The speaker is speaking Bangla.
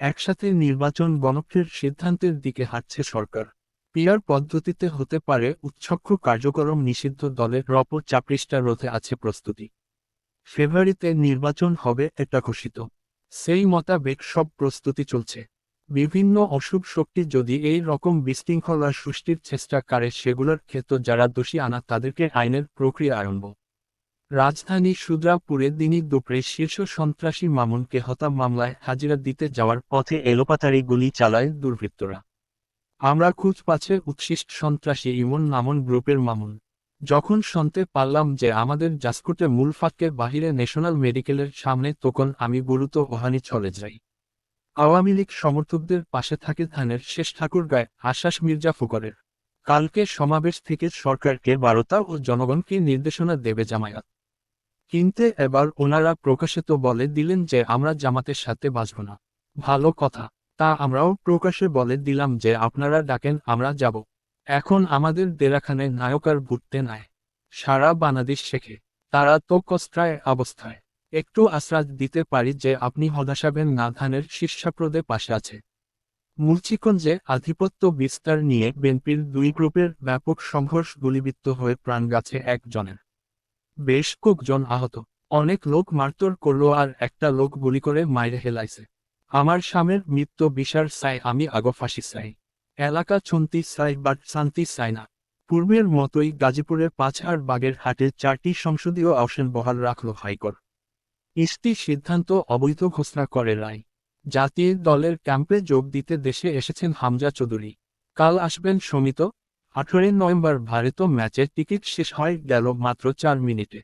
একসাথে নির্বাচন গণভোটের সিদ্ধান্তের দিকে হাঁটছে সরকার। পিআর পদ্ধতিতে হতে পারে উচ্ছক্র কার্যক্রম নিষিদ্ধ দলের চাপরিষ্টা রোধে আছে প্রস্তুতি। ফেব্রুয়ারিতে নির্বাচন হবে এটা ঘোষিত। সেই মোতাবেক সব প্রস্তুতি চলছে। বিভিন্ন অশুভ শক্তি যদি এই রকম বিশৃঙ্খলা সৃষ্টির চেষ্টা করে সেগুলোর ক্ষেত্রে যারা দোষী আনা তাদেরকে আইনের প্রক্রিয়া আরম্ভ। রাজধানী সুদ্রাপুরে দিনই দুপুরে শীর্ষ সন্ত্রাসী মামুনকে হত্যা মামলায় হাজিরা দিতে যাওয়ার পথে এলোপাতাড়ি গুলি চালায় দুর্বৃত্তরা। আমরা খোঁজ পাচ্ছে উচ্ছিষ্ট সন্ত্রাসী ইমন নামন গ্রুপের মামুন। যখন শুনতে পারলাম যে আমাদের জাসকোটে মূল ফাঁকের বাহিরে ন্যাশনাল মেডিকেলের সামনে তখন আমি গুরুত্ব ওহানি চলে যাই। আওয়ামী লীগ সমর্থকদের পাশে থাকে ধানের শেষ ঠাকুরগাঁয় আশ্বাস মির্জা ফুকরের। কালকে সমাবেশ থেকে সরকারকে বার্তা ও জনগণকে নির্দেশনা দেবে জামায়াত। কিন্তু এবার ওনারা প্রকাশিত বলে দিলেন যে আমরা জামাতের সাথে বাঁচব না। ভালো কথা, তা আমরাও প্রকাশ্যে বলে দিলাম যে আপনারা ডাকেন আমরা যাব। এখন আমাদের দেরাখানে নায়কার ভুটতে নাই। সারা বাংলাদেশ শেখে তারা তো কষ্ট্রায় অবস্থায়। একটু আশ্বাস দিতে পারি যে আপনি হতাশাবেন না, ধানের শীর্ষাপ্রদে পাশে আছে। মুন্সিগঞ্জে আধিপত্য বিস্তার নিয়ে বিএনপির দুই গ্রুপের ব্যাপক সংঘর্ষ, গুলিবিদ্ধ হয়ে প্রাণ গেছে একজনের। বেশ কয়েকজন আহত। অনেক লোক মারধর করলো আর একটা লোক গুলি করে মাইরে হেলাইছে। আমার স্বামীর মৃত্যু বিচার চাই, আমি আগো ফাঁসি চাই। এলাকা শুনতে চাই বাট শান্তি চাই না। পূর্বের মতোই গাজীপুরের বাগের হাটে 4টি সংসদীয় আসন বহাল রাখল হাইকোর্ট। ইসি সিদ্ধান্ত অবৈধ ঘোষণা করে রায়। জাতীয় দলের ক্যাম্পে যোগ দিতে দেশে এসেছেন হামজা চৌধুরী। কাল আসবেন সমিত। 18 নভেম্বর ভারত ম্যাচের টিকিট শেষ হয় গেল মাত্র 4 মিনিটে।